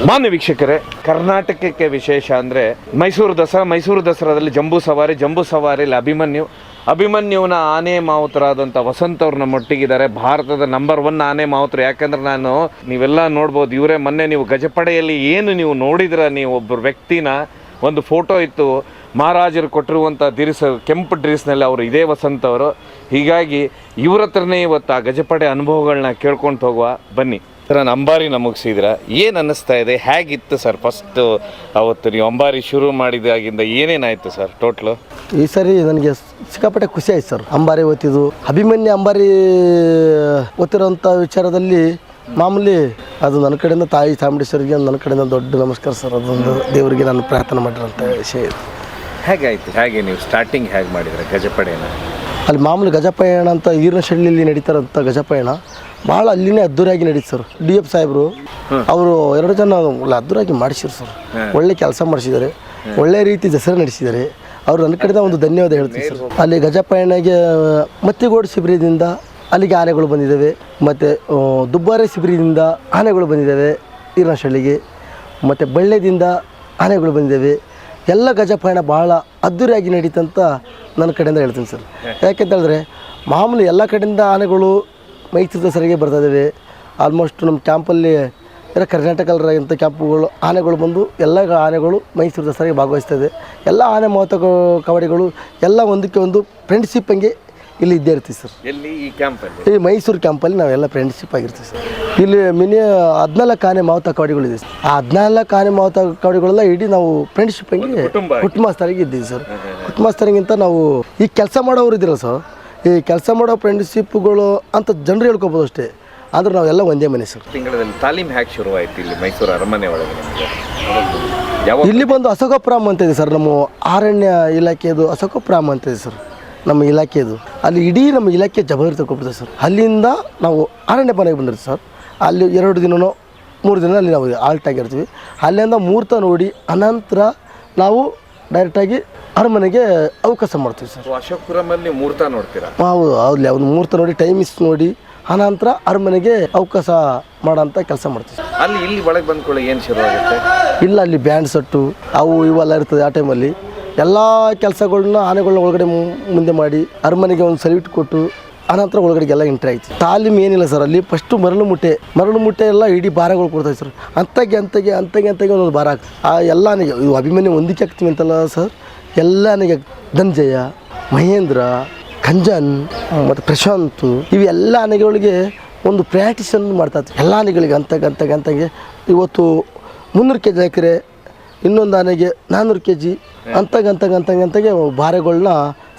ಮಾನ್ಯ ವೀಕ್ಷಕರೇ, ಕರ್ನಾಟಕಕ್ಕೆ ವಿಶೇಷ ಅಂದರೆ ಮೈಸೂರು ದಸರಾದಲ್ಲಿ ಜಂಬೂ ಸವಾರಿಯಲ್ಲಿ ಅಭಿಮನ್ಯುವಿನ ಆನೆ ಮಾವುತರಾದಂಥ ವಸಂತ್ ಅವ್ರು ನಮ್ಮೊಟ್ಟಿಗಿದ್ದಾರೆ. ಭಾರತದ ನಂಬರ್ 1 ಆನೆ ಮಾವುತರು. ಯಾಕಂದ್ರೆ ನೀವೆಲ್ಲ ನೋಡ್ಬೋದು, ಇವರೇ ಮೊನ್ನೆ ನೀವು ಗಜಪಡೆಯಲ್ಲಿ ಏನು ನೀವು ನೋಡಿದ್ರೆ, ನೀವು ಒಬ್ಬರು ವ್ಯಕ್ತಿನ ಒಂದು ಫೋಟೋ ಇತ್ತು, ಮಹಾರಾಜರು ಕೊಟ್ಟಿರುವಂಥ ಕೆಂಪು ಡ್ರೆಸ್ನಲ್ಲಿ ಅವರು ಇದೇ ವಸಂತ್ ಅವರು. ಹೀಗಾಗಿ ಇವ್ರ ಹತ್ರನೇ ಇವತ್ತು ಆ ಗಜಪಡೆ ಅನುಭವಗಳನ್ನ ಕೇಳ್ಕೊಂಡು ಹೋಗುವ ಬನ್ನಿ. ಸರ್, ಅಂಬಾರಿ ಮುಗಿಸಿದ್ರ, ಏನು ಅನ್ನಿಸ್ತಾ ಇದೆ? ಹೇಗಿತ್ತು ಸರ್ ಫಸ್ಟ್ ಅವತ್ತು ನೀವು ಅಂಬಾರಿ ಶುರು ಮಾಡಿದಾಗಿಂದ ಏನೇನಾಯಿತು ಸರ್ ಟೋಟ್ಲು? ಈ ಸರಿ ನನಗೆ ಸಿಕ್ಕಾಪಟ್ಟೆ ಖುಷಿ ಆಯ್ತು ಸರ್. ಅಂಬಾರಿ ಓದ್ತಿದ್ದು ಅಭಿಮನ್ಯು ಅಂಬಾರಿ ಓದ್ತಿರೋಂಥ ವಿಚಾರದಲ್ಲಿ ಮಾಮೂಲಿ ಅದು ನನ್ನ ಕಡೆಯಿಂದ ತಾಯಿ ಚಾಮುಂಡೇಶ್ವರಿಗೆ ನನ್ನ ಕಡೆಯಿಂದ ದೊಡ್ಡ ನಮಸ್ಕಾರ ಸರ್. ಅದೊಂದು ದೇವರಿಗೆ ನಾನು ಪ್ರಾರ್ಥನೆ ಮಾಡಿರೋಂಥ ವಿಷಯ ಇದು. ಹೇಗೆ ನೀವು ಸ್ಟಾರ್ಟಿಂಗ್ ಹೇಗೆ ಮಾಡಿದ್ರೆ ಗಜಪಡೆನ? ಅಲ್ಲಿ ಮಾಮೂಲಿ ಗಜಪಯಣ ಅಂತ ಈರ್ನಶಳ್ಳಿಯಲ್ಲಿ ನಡೀತಾರಂಥ ಗಜಪಯಣ ಭಾಳ ಅಲ್ಲಿನೇ ಅದ್ದೂರಿಯಾಗಿ ನಡೀತು ಸರ್. DF ಸಾಹೇಬರು ಅವರು 2 ಜನ ಅದ್ದೂರಿಯಾಗಿ ಮಾಡಿಸಿರು ಸರ್. ಒಳ್ಳೆ ಕೆಲಸ ಮಾಡಿಸಿದ್ದಾರೆ, ಒಳ್ಳೆ ರೀತಿ ದಸರಾ ನಡೆಸಿದ್ದಾರೆ. ಅವರು ನನ್ನ ಕಡೆಯಿಂದ ಒಂದು ಧನ್ಯವಾದ ಹೇಳ್ತೀನಿ ಸರ್. ಅಲ್ಲಿ ಗಜಪಯಣಗೆ ಮತ್ತಿಗೋಡು ಶಿಬಿರದಿಂದ ಅಲ್ಲಿಗೆ ಆನೆಗಳು ಬಂದಿದ್ದಾವೆ, ಮತ್ತು ದುಬ್ಬಾರೆ ಶಿಬಿರದಿಂದ ಆನೆಗಳು ಬಂದಿದ್ದಾವೆ ಈರ್ನಶಳ್ಳಿಗೆ, ಮತ್ತು ಬಳ್ಳ್ಯದಿಂದ ಆನೆಗಳು ಬಂದಿದ್ದಾವೆ. ಎಲ್ಲ ಗಜಪಯಣ ಭಾಳ ಅದ್ದೂರಿಯಾಗಿ ನಡೀತಂತ ನನ್ನ ಕಡೆಯಿಂದ ಹೇಳ್ತೀನಿ ಸರ್. ಯಾಕೆಂತ ಹೇಳಿದ್ರೆ ಮಾಮೂಲಿ ಎಲ್ಲ ಕಡೆಯಿಂದ ಆನೆಗಳು ಮೈಸೂರು ದಸರೆಗೆ ಬರ್ತಾಯಿದ್ದಾವೆ. ಆಲ್ಮೋಸ್ಟ್ ನಮ್ಮ ಕ್ಯಾಂಪಲ್ಲಿ ಕರ್ನಾಟಕದಂಥ ಕ್ಯಾಂಪುಗಳು ಆನೆಗಳು ಬಂದು ಎಲ್ಲ ಆನೆಗಳು ಮೈಸೂರು ದಸರೆಗೆ ಭಾಗವಹಿಸ್ತದೆ. ಎಲ್ಲ ಆನೆ ಮಾವುತ ಕಬಡ್ಡಿಗಳು ಎಲ್ಲ ಒಂದಕ್ಕೆ ಒಂದು ಫ್ರೆಂಡ್ಶಿಪ್ ಹಂಗೆ ಇಲ್ಲಿ ಇದ್ದೇ ಇರ್ತೀವಿ ಸರ್. ಎಲ್ಲಿ ಈ ಕ್ಯಾಂಪಲ್ಲಿ? ಈ ಮೈಸೂರು ಕ್ಯಾಂಪಲ್ಲಿ ನಾವೆಲ್ಲ ಫ್ರೆಂಡ್ಶಿಪ್ ಆಗಿರ್ತೀವಿ ಸರ್. ಇಲ್ಲಿ 14 ಆನೆ ಮಾವುತ ಕಬಡ್ಡಿಗಳಿದೆ ಸರ್. ಆ 14 ಆನೆ ಮಾವುತ ಕಬಡ್ಡಿಗಳೆಲ್ಲ ಇಡೀ ನಾವು ಫ್ರೆಂಡ್ಶಿಪ್ ಹಂಗೆ ಕುಟುಂಬಸ್ಥರಿಗೆ ಇದ್ದೀವಿ ಸರ್. ಕುಟುಂಬಸ್ಥರಿಗಿಂತ ನಾವು ಈ ಕೆಲಸ ಮಾಡೋರು ಇದ್ದೀರಲ್ಲ ಸರ್, ಈ ಕೆಲಸ ಮಾಡೋ ಫ್ರೆಂಡ್ಶಿಪ್ಗಳು ಅಂತ ಜನರು ಹೇಳ್ಕೊಬೋದು ಅಷ್ಟೇ. ಆದ್ರೆ ನಾವೆಲ್ಲ ಒಂದೇ ಮನೆ ಸರ್. ತಿಂಗಳಲ್ಲಿ ತಾಲೀಮ್ ಹೇಗೆ ಶುರುವಾಯಿತು ಇಲ್ಲಿ ಮೈಸೂರು ಅರಮನೆ ಒಳಗೆ? ಇಲ್ಲಿ ಬಂದು ಅಶೋಕಪುರಂ ಅಂತ ಇದೆ ಸರ್, ನಮ್ಮ ಅರಣ್ಯ ಇಲಾಖೆದು ಅಶೋಕಪುರಂ ಅಂತ ಇದೆ ಸರ್ ನಮ್ಮ ಇಲಾಖೆದು. ಅಲ್ಲಿ ಇಡೀ ನಮ್ಮ ಇಲಾಖೆ ಜವಾಬ್ದಾರಿ ತಗೊಬಿಡ್ತದೆ ಸರ್. ಅಲ್ಲಿಂದ ನಾವು ಅರಣ್ಯ ಮನೆಗೆ ಬಂದಿರ್ತೀವಿ ಸರ್. ಅಲ್ಲಿ 2 ದಿನನೋ 3 ದಿನ ಅಲ್ಲಿ ನಾವು ಆಲ್ಟ್ ಆಗಿರ್ತೀವಿ. ಅಲ್ಲಿಂದ ಮುಹೂರ್ತ ನೋಡಿ ಅನಂತರ ನಾವು ಡೈರೆಕ್ಟಾಗಿ ಅರಮನೆಗೆ ಅವಕಾಶ ಮಾಡ್ತೀವಿ ಸರ್. ಅಶೋಕಪುರಮಲ್ಲಿ ಮುಹೂರ್ತ ನೋಡ್ತೀರಾ? ಹೌದು, ಹೌದು. ಒಂದು ಮುಹೂರ್ತ ನೋಡಿ ಟೈಮಿಸ್ ನೋಡಿ ಅನಂತರ ಅರಮನೆಗೆ ಅವಕಾಶ ಮಾಡೋಂಥ ಕೆಲಸ ಮಾಡ್ತೀವಿ. ಇಲ್ಲಿ ಒಳಗೆ ಬಂದ್ಕೊಳ್ಳಿ ಏನು ಶುರುವಾಗುತ್ತೆ? ಇಲ್ಲ, ಅಲ್ಲಿ ಬ್ಯಾಂಡ್ ಸೆಟ್ಟು ಅವು ಇವೆಲ್ಲ ಇರ್ತದೆ. ಆ ಟೈಮಲ್ಲಿ ಎಲ್ಲ ಕೆಲಸಗಳನ್ನ ಆನೆಗಳನ್ನ ಒಳಗಡೆ ಮುಂದೆ ಮಾಡಿ ಅರಮನೆಗೆ ಒಂದು ಸಲ್ಯೂಟ್ ಕೊಟ್ಟು ಅನಂತರ ಒಳಗಡೆಗೆಲ್ಲ ಎಂಟ್ರಿ ಆಯ್ತು. ತಾಲೀಮ್ ಏನಿಲ್ಲ ಸರ್. ಅಲ್ಲಿ ಫಸ್ಟು ಮರಳು ಮುಟ್ಟೆ ಎಲ್ಲ ಇಡೀ ಭಾರಗಳು ಕೊಡ್ತಾಯಿತ್ತು ಸರ್. ಅಂತಾಗೆ ಒಂದೊಂದು ಭಾರ ಆಗ್ತದೆ. ಆ ಎಲ್ಲ ಆನೆಗೆ ಇದು ಅಭಿಮನ್ಯು ಹೊಂದಿಕೆ ಆಗ್ತೀವಿ ಅಂತಲ್ಲ ಸರ್. ಎಲ್ಲ ಆನೆಗೆ ಧನಂಜಯ, ಮಹೇಂದ್ರ, ಕಂಜನ್ ಮತ್ತು ಪ್ರಶಾಂತ್ ಇವೆಲ್ಲ ಆನೆಗಳಿಗೆ ಒಂದು ಪ್ರಾಕ್ಟೀಸನ್ನು ಮಾಡ್ತಾಯಿತ್ತು. ಎಲ್ಲ ಆನೆಗಳಿಗೆ ಅಂತಾಗೆ ಇವತ್ತು 300 kg ಹಾಕಿದ್ರೆ ಇನ್ನೊಂದು ಆನೆಗೆ 400 kg ಅಂತಾಗೆ ಭಾರಗಳನ್ನ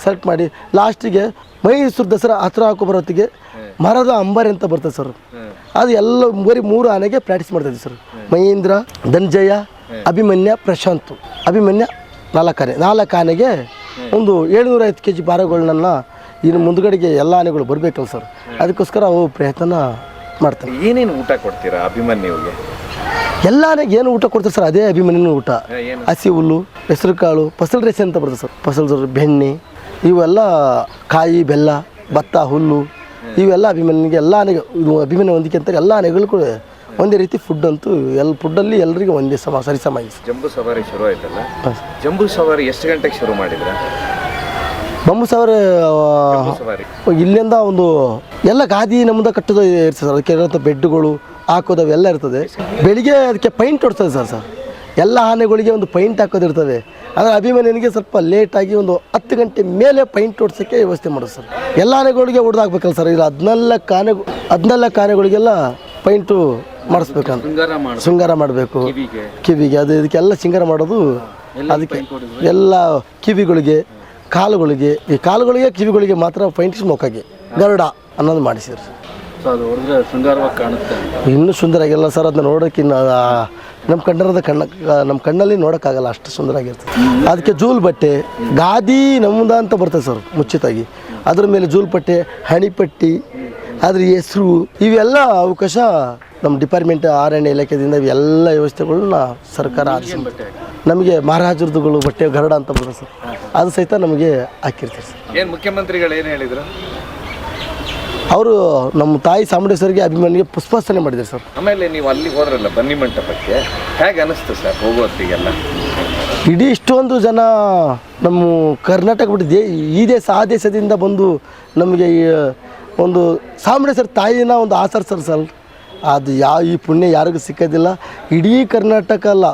ಸೆಲೆಕ್ಟ್ ಮಾಡಿ ಲಾಸ್ಟಿಗೆ ಮೈಸೂರು ದಸರಾ ಹತ್ರ ಹಾಕೋ ಬರೋತ್ತಿಗೆ ಮರದ ಅಂಬಾರಿ ಅಂತ ಬರ್ತದೆ ಸರ್. ಅದು ಎಲ್ಲ ಬರೀ 3 ಆನೆಗೆ ಪ್ರಾಕ್ಟೀಸ್ ಮಾಡ್ತಾಯಿದ್ವಿ ಸರ್. ಮಹೇಂದ್ರ, ಧನಂಜಯ, ಅಭಿಮನ್ಯು, ಪ್ರಶಾಂತ್. ಅಭಿಮನ್ಯು 4 ಆನೆಗೆ ಒಂದು 750 kg ಭಾರಗಳನ್ನ ಇನ್ನು ಮುಂದ್ಗಡೆಗೆ ಎಲ್ಲ ಆನೆಗಳು ಬರಬೇಕಲ್ಲ ಸರ್. ಅದಕ್ಕೋಸ್ಕರ ಅವು ಪ್ರಯತ್ನ ಮಾಡ್ತಾರೆ. ಏನೇನು ಊಟ ಕೊಡ್ತೀರಾ ಅಭಿಮನ್ಯುವಿಗೆ? ಎಲ್ಲ ಆನೆಗೆ ಏನು ಊಟ ಕೊಡ್ತಾರೆ ಸರ್, ಅದೇ ಅಭಿಮನ್ಯು ಊಟ. ಹಸಿ ಹುಲ್ಲು, ಹೆಸರು ಕಾಳು, ಫಸಲ್ ರೇಷನ್ ಅಂತ ಬರ್ತದೆ ಸರ್. ಫಸಲ್ ಬೆಣ್ಣೆ ಇವೆಲ್ಲ, ಕಾಯಿ, ಬೆಲ್ಲ, ಭತ್ತ, ಹುಲ್ಲು ಇವೆಲ್ಲ ಅಭಿಮನ್ಯುಗೆ ಎಲ್ಲ ಆನೆಗೆ ಇದು ಅಭಿಮನ್ಯು ಹೊಂದಿಕೆ ಅಂತ ಎಲ್ಲ ಆನೆಗಳು ಕೂಡ ಒಂದೇ ರೀತಿ ಫುಡ್ ಅಂತೂ ಫುಡ್ಡಲ್ಲಿ ಎಲ್ಲರಿಗೂ ಒಂದೇ ಸರಿಸಮ ಇದೆ. ಜಂಬೂ ಸವಾರಿ ಶುರು ಆಯ್ತಲ್ಲ, ಜಂಬೂ ಸವಾರಿ ಎಷ್ಟು ಗಂಟೆಗೆ ಶುರು ಮಾಡಿದ್ರೆ? ಜಂಬೂ ಸವಾರಿ ಇಲ್ಲಿಂದ ಒಂದು ಎಲ್ಲ ಗಾದಿ ನಮ್ಮದ ಕಟ್ಟೋದು ಇರ್ತದೆ ಸರ್. ಅದಕ್ಕೆ ಇರೋಂಥ ಬೆಡ್ಗಳು ಹಾಕೋದು ಅವೆಲ್ಲ ಇರ್ತದೆ. ಬೆಳಿಗ್ಗೆ ಅದಕ್ಕೆ ಪೈಂಟ್ ಹೊಡ್ತದೆ ಸರ್. ಎಲ್ಲ ಆನೆಗಳಿಗೆ ಒಂದು ಪೈಂಟ್ ಹಾಕೋದಿರ್ತದೆ. ಆದರೆ ಅಭಿಮನ್ಯುನಿಗೆ ಸ್ವಲ್ಪ ಲೇಟಾಗಿ ಒಂದು 10 ಗಂಟೆ ಮೇಲೆ ಪೈಂಟ್ ಹೊಡ್ಸೋಕ್ಕೆ ವ್ಯವಸ್ಥೆ ಮಾಡೋದು ಸರ್. ಎಲ್ಲ ಆನೆಗಳಿಗೆ ಹೊಡೆದಾಕ್ಬೇಕಲ್ಲ ಸರ್. ಇದು 14 ಆನೆಗಳಿಗೆಲ್ಲ ಪೈಂಟು ಮಾಡಿಸ್ಬೇಕಂತ, ಶೃಂಗಾರ ಮಾಡಬೇಕು. ಕಿವಿಗೆ ಅದು ಇದಕ್ಕೆಲ್ಲ ಶೃಂಗಾರ ಮಾಡೋದು. ಅದಕ್ಕೆ ಎಲ್ಲ ಕಿವಿಗಳಿಗೆ, ಕಾಲುಗಳಿಗೆ, ಈ ಕಾಲುಗಳಿಗೆ ಕಿವಿಗಳಿಗೆ ಮಾತ್ರ ಪೈಂಟ್ ಮೊಕ್ಕಾಗೆ ಗರುಡ ಅನ್ನೋದು ಮಾಡಿಸಿದ್ರು ಸರ್. ಇನ್ನೂ ಸುಂದರ ಆಗಿಲ್ಲ ಸರ್. ಅದನ್ನ ನೋಡೋಕೆ ನಮ್ಮ ಕಣ್ಣಲ್ಲಿ ನೋಡೋಕ್ಕಾಗಲ್ಲ, ಅಷ್ಟು ಸುಂದರ ಆಗಿರ್ತದೆ. ಅದಕ್ಕೆ ಜೂಲ್ ಬಟ್ಟೆ, ಗಾದಿ ನಮ್ಮದ ಅಂತ ಬರ್ತದೆ ಸರ್ ಮುಚ್ಚಿತಾಗಿ. ಅದ್ರ ಮೇಲೆ ಜೂಲ್ ಪಟ್ಟೆ, ಹಣಿಪಟ್ಟಿ, ಅದ್ರ ಹೆಸರು ಇವೆಲ್ಲ ಅವಕಾಶ ನಮ್ಮ ಡಿಪಾರ್ಟ್ಮೆಂಟ್ ಅರಣ್ಯ ಇಲಾಖೆಯಿಂದ ಇವೆಲ್ಲ ವ್ಯವಸ್ಥೆಗಳನ್ನ ಸರ್ಕಾರ ನಮಗೆ ಮಹಾರಾಜರದುಗಳು ಬಟ್ಟೆ ಗರುಡ ಅಂತ ಬರ್ತದೆ ಸರ್. ಅದು ಸಹಿತ ನಮಗೆ ಹಾಕಿರ್ತೀವಿ ಸರ್. ಏನು ಮುಖ್ಯಮಂತ್ರಿಗಳು ಏನು ಹೇಳಿದ್ರು? ಅವರು ನಮ್ಮ ತಾಯಿ ಚಾಮುಂಡೇಶ್ವರಿಗೆ ಅಭಿಮಾನಿಗೆ ಪುಷ್ಪಾರ್ಚನೆ ಮಾಡಿದ್ದಾರೆ ಸರ್. ಆಮೇಲೆ ನೀವು ಅಲ್ಲಿ ಹೋದ್ರಲ್ಲ ಬನ್ನಿ ಮಂಟಪಕ್ಕೆ, ಹೇಗೆ ಅನಿಸ್ತು ಸರ್ ಹೋಗೋತ್ತಿಗೆಲ್ಲ? ಇಡೀ ಇಷ್ಟೊಂದು ಜನ ನಮ್ಮ ಕರ್ನಾಟಕ ಬಿಟ್ಟು ಈ ದೇಶ ಆ ದೇಶದಿಂದ ಬಂದು ನಮಗೆ ಒಂದು ಚಾಮುಂಡೇಶ್ವರಿ ತಾಯಿನ ಒಂದು ಆಚರಿಸ್ತಾರೆ ಸರ್. ಅದು ಈ ಪುಣ್ಯ ಯಾರಿಗೂ ಸಿಕ್ಕೋದಿಲ್ಲ. ಇಡೀ ಕರ್ನಾಟಕ ಅಲ್ಲ,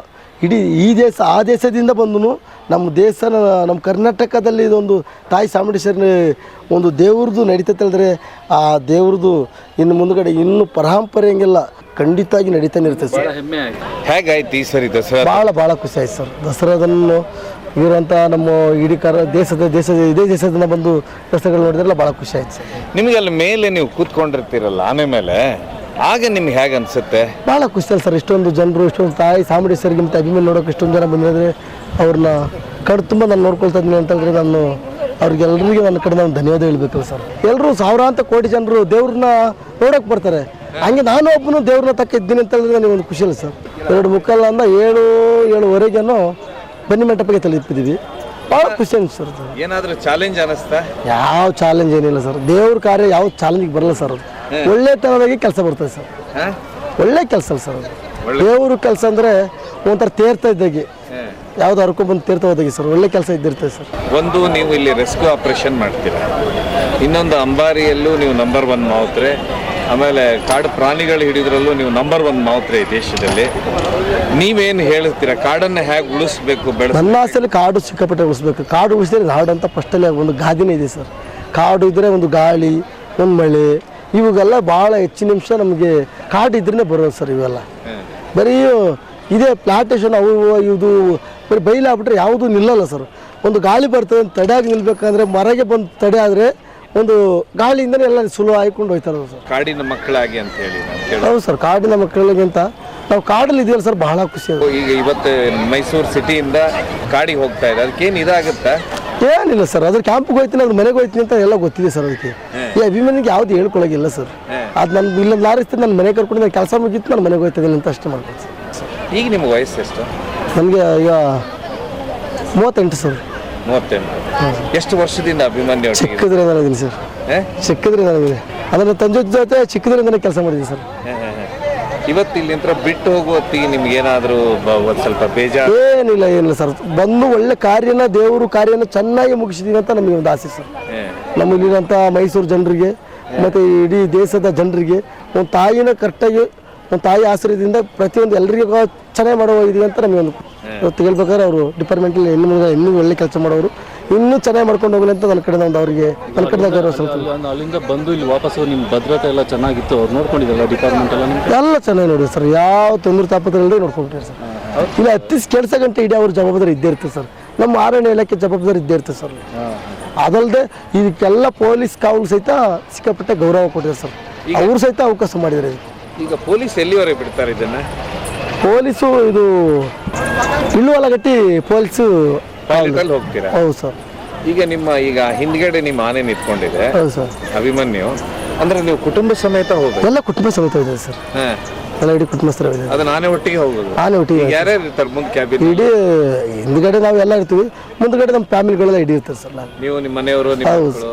ಇಡೀ ಈ ದೇಶ ಆ ದೇಶದಿಂದ ಬಂದು ನಮ್ಮ ದೇಶನ ನಮ್ಮ ಕರ್ನಾಟಕದಲ್ಲಿ ಇದೊಂದು ತಾಯಿ ಚಾಮುಂಡೇಶ್ವರಿ ಒಂದು ದೇವ್ರದ್ದು ನಡೀತೈತೆ ಹೇಳಿದ್ರೆ ಆ ದೇವ್ರದ್ದು ಇನ್ನು ಮುಂದುಗಡೆ ಇನ್ನೂ ಪರಂಪರೆ ಹಂಗೆಲ್ಲ ಖಂಡಿತವಾಗಿ ನಡೀತಾನೆ ಇರ್ತದೆ ಸರ್. ಹೇಗಾಯ್ತು ಈ ಸರಿ ದಸರಾ? ಭಾಳ ಖುಷಿ ಆಯ್ತು ಸರ್. ದಸರಾದನ್ನು ಇರುವಂಥ ನಮ್ಮ ಇಡೀ ಇದೇ ದೇಶದಿಂದ ಬಂದು ದಸರಾಗಳು ನೋಡಿದ್ರೆಲ್ಲ ಭಾಳ ಖುಷಿ ಆಯ್ತು ಸರ್. ನಿಮಗೆ ಅಲ್ಲಿ ಮೇಲೆ ನೀವು ಕೂತ್ಕೊಂಡಿರ್ತೀರಲ್ಲ ಆನೆ ಮೇಲೆ, ಆಗ ನಿಮ್ಗೆ ಹೇಗೆ ಅನಿಸುತ್ತೆ? ಭಾಳ ಖುಷಿ ಅಲ್ಲ ಸರ್. ಇಷ್ಟೊಂದು ಜನರು, ಇಷ್ಟೊಂದು ತಾಯಿ ಚಾಮುಂಡೇಶ್ವರಿಗೆ ಮತ್ತು ಅಭಿಮಾನಿ ನೋಡೋಕೆ ಇಷ್ಟೊಂದು ಜನ ಬಂದಿದ್ರೆ ಅವ್ರನ್ನ ಕಡೆ ತುಂಬ ನಾನು ನೋಡ್ಕೊಳ್ತಾ ಇದ್ದೀನಿ ಅಂತಂದರೆ ನಾನು ಅವ್ರಿಗೆಲ್ಲರಿಗೆ ನನ್ನ ಕಡೆ ನಾನು ಧನ್ಯವಾದ ಹೇಳ್ಬೇಕಲ್ಲ ಸರ್. ಎಲ್ಲರೂ ಸಾವಿರಾಂತ ಕೋಟಿ ಜನರು ದೇವ್ರನ್ನ ನೋಡೋಕೆ ಬರ್ತಾರೆ, ಹಂಗೆ ನಾನು ಒಬ್ಬನು ದೇವ್ರನ್ನ ತಕ್ಕ ಇದ್ದೀನಿ ಅಂತ ಹೇಳಿದ್ರೆ ನನಗೆ ಒಂದು ಖುಷಿ ಇಲ್ಲ ಸರ್. 2:45 ಅಂದ 7:07ವರೆಗೇನೋ ಬನ್ನಿ ಮಂಟಪಕ್ಕೆ ತಲುಪಿದ್ದೀವಿ. ಭಾಳ ಖುಷಿ ಅನಿಸ್ತು ಸರ್. ಏನಾದರೂ ಚಾಲೆಂಜ್ ಅನ್ನಿಸ್ತಾ? ಯಾವ ಚಾಲೆಂಜ್ ಏನಿಲ್ಲ ಸರ್. ದೇವ್ರ ಕಾರ್ಯ ಯಾವ ಚಾಲೆಂಜಿಗೆ ಬರಲ್ಲ ಸರ್. ಅದು ಒಳ್ಳೆತನದಾಗಿ ಕೆಲಸ ಬರ್ತದೆ ಸರ್. ಒಳ್ಳೆ ಕೆಲಸ ಅಲ್ಲ ಸರ್ ಅದು. ದೇವ್ರ ಕೆಲಸ ಅಂದರೆ ಒಂಥರ ತೀರ್ಥ ಇದ್ದಾಗೆ, ಯಾವ್ದು ಹರ್ಕೊಂಡ್ಬಂದು ತೀರ್ಥ ಹೋದಾಗೆ ಸರ್. ಒಳ್ಳೆ ಕೆಲಸ ಇದ್ದಿರ್ತದೆ ಸರ್. ಒಂದು ನೀವು ಇಲ್ಲಿ ರೆಸ್ಕ್ಯೂ ಆಪರೇಷನ್ ಮಾಡ್ತೀರಾ, ಇನ್ನೊಂದು ಅಂಬಾರಿಯಲ್ಲೂ ನೀವು ನಂಬರ್ 1 ಮಾವುತ್ರೆ, ಆಮೇಲೆ ಕಾಡು ಪ್ರಾಣಿಗಳು ಹಿಡಿದ್ರಲ್ಲೂ ನೀವು ನಂಬರ್ 1 ಮಾವುತ್ರೆ ಈ ದೇಶದಲ್ಲಿ. ನೀವೇನು ಹೇಳ್ತೀರಾ, ಕಾಡನ್ನು ಹೇಗೆ ಉಳಿಸ್ಬೇಕು? ನನ್ನ ಆಸೆಯಲ್ಲಿ ಕಾಡು ಸಿಕ್ಕಾಪಟ್ಟೆ ಉಳಿಸ್ಬೇಕು. ಕಾಡು ಉಳಿಸಿದ್ರೆ ನಾಡು ಅಂತ ಫಸ್ಟಲ್ಲಿ ಒಂದು ಗಾದಿನೇ ಇದೆ ಸರ್. ಕಾಡು ಇದ್ದರೆ ಒಂದು ಗಾಳಿ, ಒಂದು ಮಳೆ, ಇವಾಗೆಲ್ಲ ಭಾಳ ಹೆಚ್ಚಿನ ನಿಮಿಷ ನಮಗೆ ಕಾಡು ಇದ್ರೇ ಬರೋದು ಸರ್. ಇವೆಲ್ಲ ಬರೀ ಇದೇ ಪ್ಲಾಂಟೇಶನ್ ಅವು ಇದು ಬರೀ ಬೈಲಾಗ್ಬಿಟ್ರೆ ಯಾವುದೂ ನಿಲ್ಲಲ್ಲ ಸರ್. ಒಂದು ಗಾಳಿ ಬರ್ತದೆ, ತಡೆಯಾಗಿ ನಿಲ್ಬೇಕಂದ್ರೆ ಮರಗೆ ಬಂದು ತಡೆ ಆದರೆ ಒಂದು ಗಾಳಿಯಿಂದನೇ ಎಲ್ಲ ಸುಲಭ ಆಯ್ಕೊಂಡು ಹೋಯ್ತಾರೆ ಸರ್. ಕಾಡಿನ ಮಕ್ಕಳಾಗಿ ಅಂತ ಹೇಳಿ ಹೌದು ಸರ್. ಕಾಡಿನ ಮಕ್ಕಳಿಗಿಂತ ನಾವು ಕಾಡಲ್ಲಿ ಇದೆಯಲ್ಲ ಸರ್, ಬಹಳ ಖುಷಿ ಆಗುತ್ತೆ. ಈಗ ಇವತ್ತು ಮೈಸೂರು ಸಿಟಿಯಿಂದ ಕಾಡಿಗೆ ಹೋಗ್ತಾ ಇದೆ, ಅದಕ್ಕೇನು ಇದಾಗುತ್ತಾ? ಏನಿಲ್ಲ ಸರ್. ಅದ್ರ ಕ್ಯಾಂಪಿಗೆ ಹೋಗ್ತೀನಿ, ಅದ್ರ ಮನೆಗೆ ಹೋಗ್ತೀನಿ ಅಂತ ಎಲ್ಲ ಗೊತ್ತಿದೆ ಸರ್. ಅದಕ್ಕೆ ಈ ಅಭಿಮಾನಿಗೆ ಯಾವ್ದು ಹೇಳ್ಕೊಳಗಿಲ್ಲ ಸರ್. ಅದು ನನ್ನ ಇಲ್ಲೊಂದು ಲಾರಿಸ್ತೀನಿ, ನನ್ನ ಮನೆಗೆ ಕರ್ಕೊಂಡು ನಾನು ಕೆಲಸ ಮುಗಿತ್ತು, ನಾನು ಮನೆಗೆ ಹೋಗ್ತಿದ್ದೀನಿ ಅಂತ ಅಷ್ಟೇ ಮಾಡ್ತೀನಿ ಸರ್. ಈಗ ನಿಮ್ಗೆ ವಯಸ್ಸು ಎಷ್ಟು? ನನಗೆ ಈಗ 38 ಸರ್. 38. ಎಷ್ಟು ವರ್ಷದಿಂದ ಅಭಿಮಾನಿ? ಚಿಕ್ಕದ್ರಿಂದ ನನಗಿದ್ದೀನಿ ಸರ್. ಚಿಕ್ಕದ್ರಿಂದ ನನಗಿದೆ. ಅದನ್ನು ತಂದೆ ಜೊತೆ ಚಿಕ್ಕದ್ರಿಂದನೇ ಕೆಲಸ ಮಾಡಿದ್ದೀನಿ ಸರ್. ಇವತ್ತು ಇಲ್ಲಿ ಬಿಟ್ಟು ಹೋಗುವತ್ತಿಗೆ ನಿಮ್ಗೆ ಏನಾದರೂ ಸ್ವಲ್ಪ ಬೇಜಾರು? ಏನಿಲ್ಲ ಸರ್. ಬಂದು ಒಳ್ಳೆ ಕಾರ್ಯನ ದೇವರು ಕಾರ್ಯನ ಚೆನ್ನಾಗಿ ಮುಗಿಸಿದೀವಿ ಅಂತ ನಮಗೆ ಒಂದು ಆಸೆ ಸರ್. ನಮ್ಮ ಇಲ್ಲಿರೋಂಥ ಮೈಸೂರು ಜನರಿಗೆ ಮತ್ತು ಇಡೀ ದೇಶದ ಜನರಿಗೆ ಒಂದು ತಾಯಿನ ಕರೆಕ್ಟಾಗಿ ಒಂದು ತಾಯಿ ಆಶ್ರಯದಿಂದ ಪ್ರತಿಯೊಂದು ಎಲ್ಲರಿಗೂ ಚೆನ್ನಾಗಿ ಮಾಡೋದಿದೆ ಅಂತ ನಮಗೆ ಒಂದು ಇವತ್ತು ಹೇಳ್ಬೇಕಾದ್ರೆ ಅವರು ಡಿಪಾರ್ಟ್ಮೆಂಟಲ್ಲಿ ಇನ್ನೂ ಒಳ್ಳೆ ಕೆಲಸ ಮಾಡೋರು ಇನ್ನೂ ಚೆನ್ನಾಗಿ ಮಾಡ್ಕೊಂಡು ಹೋಗಲಿ ಅಂತ ನನ್ನ ಕಡೆ ಒಂದು ಅವರಿಗೆ ನನ್ನ ಕಡೆ ಗೌರವ ಸ್ವಲ್ಪ. ಅಲ್ಲಿಂದ ಬಂದು ಇಲ್ಲಿ ವಾಪಸ್ಸು ನಿಮ್ಮ ಭದ್ರತೆ ಎಲ್ಲ ಚೆನ್ನಾಗಿತ್ತು, ಅವ್ರು ನೋಡ್ಕೊಂಡಿದ್ದಲ್ಲ ಡಿಪಾರ್ಟ್ಮೆಂಟ್ ಎಲ್ಲ ಚೆನ್ನಾಗಿ ನೋಡಿ ಸರ್. ಯಾವ ತೊಂದರೆ ತಾಪತ್ರ ಇಲ್ಲದೆ ನೋಡ್ಕೊಂಡಿರ್ತಾರೆ ಸರ್. ಇಲ್ಲ 10 ಕೆಲಸ ಗಂಟೆ ಇಡೀ ಅವ್ರ ಜವಾಬ್ದಾರಿ ಇದ್ದೇ ಇರ್ತದೆ ಸರ್. ನಮ್ಮ ಅರಣ್ಯ ಇಲಾಖೆ ಜವಾಬ್ದಾರಿ ಇದ್ದೇ ಇರ್ತದೆ ಸರ್. ಅದಲ್ಲದೆ ಇದಕ್ಕೆಲ್ಲ ಪೊಲೀಸ್ ಕಾವಲು ಸಹಿತ ಸಿಕ್ಕಾಪಟ್ಟೆ ಗೌರವ ಕೊಟ್ಟಿದ್ದಾರೆ ಸರ್. ಅವ್ರು ಸಹಿತ ಅವಕಾಶ ಮಾಡಿದ್ದಾರೆ. ಈಗ ಪೊಲೀಸ್ ಎಲ್ಲಿವರೆಗೆ ಬಿಡ್ತಾರೆ ಇದನ್ನ? ಪೊಲೀಸು ಇದು ಇಳುವಲಗಟ್ಟಿ ಪೊಲೀಸು ಹೋಗ್ತೀರಾ? ಹೌದು ಸರ್. ಈಗ ಹಿಂದ್ಗಡೆ ನಿಮ್ಮ ಆನೆ ನಿಂತ್ಕೊಂಡಿದೆ, ಹೌದು ಸರ್. ಅಭಿಮನ್ಯು ಅಂದ್ರೆ ನೀವು ಕುಟುಂಬ ಸಮೇತ ಹೋಗ್ಬೇಕು? ಎಲ್ಲ ಕುಟುಂಬ ಸಮೇತ ಇದೆ ಸರ್. ಎಲ್ಲ ಇಡೀ ಕುಟುಂಬ ಸರ್ ಇದೆ. ಅದನ್ನ ಆನೆ ಒಟ್ಟಿಗೆ ಹೋಗೋದು? ಆನೆ ಒಟ್ಟಿಗೆ. ಯಾರ್ಯಾರು ಇರ್ತಾರೆ ಮುಂದೆ ಕ್ಯಾಬಿನ್? ಇಡೀ ಹಿಂದ್ಗಡೆ ನಾವೆಲ್ಲ ಇರ್ತೀವಿ, ಮುಂದ್ಗಡೆ ನಮ್ಮ ಫ್ಯಾಮಿಲಿಗಳೆಲ್ಲ ಇಡೀ ಇರ್ತಾರೆ ಸರ್. ನೀವು ನಿಮ್ಮ ಮನೆಯವರು? ಹೌದು.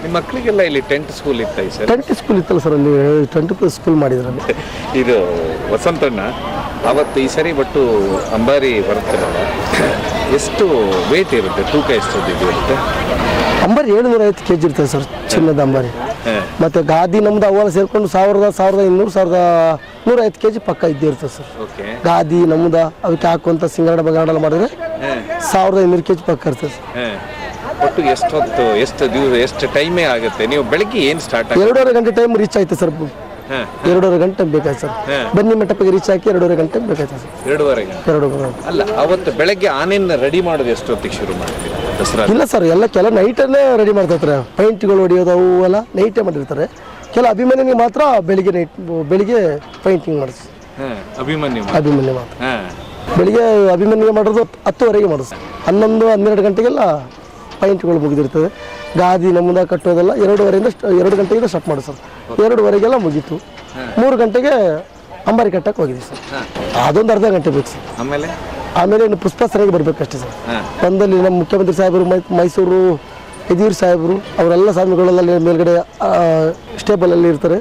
ನಿಮ್ಮ ಮಕ್ಕಳಿಗೆಲ್ಲ ಇಲ್ಲಿ ಟೆಂಟ್ ಸ್ಕೂಲ್ ಇತ್ತ ಸರ್? ಟೆಂಟ್ ಸ್ಕೂಲ್ ಇತ್ತಲ್ಲ ಸರ್, ಅಲ್ಲಿ ಟೆಂಟ್ ಸ್ಕೂಲ್ ಮಾಡಿದ್ರಲ್ಲಿ. ಇದು ವಸಂತಣ್ಣ ಅವತ್ತು ಈ ಸರಿ ಬಟ್ಟು ಅಂಬಾರಿ ಬರುತ್ತಲ್ಲ, ಎಷ್ಟು ವೇಟ್ ಇರುತ್ತೆ, ತೂಕ ಎಷ್ಟು ಇರುತ್ತೆ? ಅಂಬಾರಿ 750 kg ಇರ್ತದೆ ಸರ್, ಚಿನ್ನದ ಅಂಬಾರಿ. ಮತ್ತು ಗಾದಿ ನಮ್ದು ಅವೆಲ್ಲ ಸೇರ್ಕೊಂಡು 1,200 kg ಪಕ್ಕ ಇದ್ದೇ ಇರ್ತದೆ ಸರ್. ಗಾದಿ ನಮ್ದು ಅದಕ್ಕೆ ಹಾಕುವಂಥ ಸಿಂಗಾಡ ಬಗಾಡ ಮಾಡಿದ್ರೆ 1,500 kg ಪಕ್ಕ ಇರ್ತದೆ ಸರ್. ಒಟ್ಟು ಎಷ್ಟೊತ್ತು, ಎಷ್ಟು ಟೈಮೇ ಆಗುತ್ತೆ? ನೀವು ಬೆಳಗ್ಗೆ ಏನು ಸ್ಟಾರ್ಟ್? 2.5 ಗಂಟೆ ಟೈಮ್ ರೀಚ್ ಆಯ್ತು ಸರ್. 2.5 ಗಂಟೆ ಬೇಕಾಯ್ತು ಸರ್. ಬನ್ನಿ ಮಂಟಪಕ್ಕೆ ರೀಚ್ ಆಗಿ 2.5 ಗಂಟೆ ಬೇಕಾಯ್ತು ಸರ್. 2.5 ಗಂಟೆ. ಅಲ್ಲ, ಅವತ್ತು ಬೆಳಗ್ಗೆ ಆನೆಯನ್ನು ರೆಡಿ ಮಾಡೋದು ಎಷ್ಟೊತ್ತಿಗೆ ಶುರು ಮಾಡ್ತೀವಿ ದಸರಾ? ಇಲ್ಲ ಸರ್, ಎಲ್ಲ ಕೆಲ ನೈಟಲ್ಲೇ ರೆಡಿ ಮಾಡ್ತಿರ್ತಾರೆ. ಪೈಂಟ್ಗಳು ಹೊಡಿಯೋದು ಅವು ಎಲ್ಲ ನೈಟೇ ಮಾಡಿರ್ತಾರೆ. ಕೆಲ ಅಭಿಮಾನಿಗೆ ಮಾತ್ರ ಬೆಳಿಗ್ಗೆ ಪೈಂಟಿಂಗ್ ಮಾಡಿಸ್. ಅಭಿಮನ್ಯು ಮಾತ್ರ ಬೆಳಿಗ್ಗೆ ಅಭಿಮನ್ಯು ಮಾಡೋದು 10:00ವರೆಗೆ ಮಾಡಿಸ್. 11-12 ಗಂಟೆಗೆಲ್ಲ ಪೈಂಟ್ಗಳು ಮುಗಿದಿರ್ತದೆ. ಗಾದಿ ನಮ್ಮದ ಕಟ್ಟೋದೆಲ್ಲ 2 ಗಂಟೆಗೆ ಸ್ಟಾರ್ಟ್ ಮಾಡಿ ಸರ್. 2:15 ಮುಗೀತು. 3 ಗಂಟೆಗೆ ಅಂಬಾರಿ ಕಟ್ಟಕ್ಕೆ ಹೋಗಿದ್ದೀವಿ ಸರ್. ಅದೊಂದು ಅರ್ಧ ಗಂಟೆ ಬೇಕು ಸರ್. ಆಮೇಲೆ ಇನ್ನು ಪುಷ್ಪಾರ್ಚನೆಗೆ ಬರಬೇಕಷ್ಟೇ ಸರ್. ಬಂದಲ್ಲಿ ನಮ್ಮ ಮುಖ್ಯಮಂತ್ರಿ ಸಾಹೇಬರು ಮೈಸೂರು ಯದೀರ್ ಸಾಹೇಬರು ಅವರೆಲ್ಲ ಸ್ವಾಮಿಗಳೆಲ್ಲ ಮೇಲ್ಗಡೆ ಸ್ಟೇಬಲಲ್ಲಿ ಇರ್ತಾರೆ.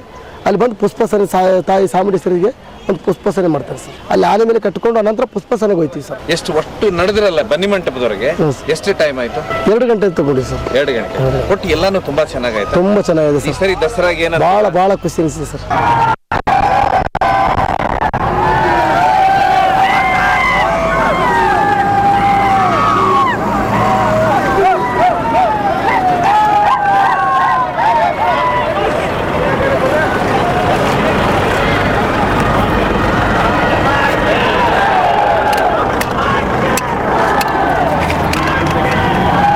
ಅಲ್ಲಿ ಬಂದು ಪುಷ್ಪಸನೆ ತಾಯಿ ಚಾಮುಂಡೇಶ್ವರಿಗೆ ಒಂದು ಪುಷ್ಪಸನೆ ಮಾಡ್ತಾರೆ ಸರ್. ಅಲ್ಲಿ ಆನೆ ಮೇಲೆ ಕಟ್ಕೊಂಡು ಅನಂತರ ಪುಷ್ಪಸನೆಗೆ ಹೋಗ್ತೀವಿ ಸರ್. ಎಷ್ಟು ಒಟ್ಟು ನಡೆದ್ರಲ್ಲ ಬನ್ನಿ ಮಂಟಪದವರೆಗೆ ಎಷ್ಟು ಟೈಮ್ ಆಯ್ತು? 2 ಗಂಟೆ ತಗೊಂಡಿ ಸರ್. 2 ಗಂಟೆ. ಒಟ್ಟು ಎಲ್ಲಾನು ತುಂಬಾ ಚೆನ್ನಾಗಾಯ್ತು. ತುಂಬ ಚೆನ್ನಾಗಿದೆ ಈ ಸರ್. ಸರಿ ದಸರಾಗೆ ಏನಾದ್ರು ಭಾಳ ಖುಷಿ ಅನಿಸಿದೆ ಸರ್.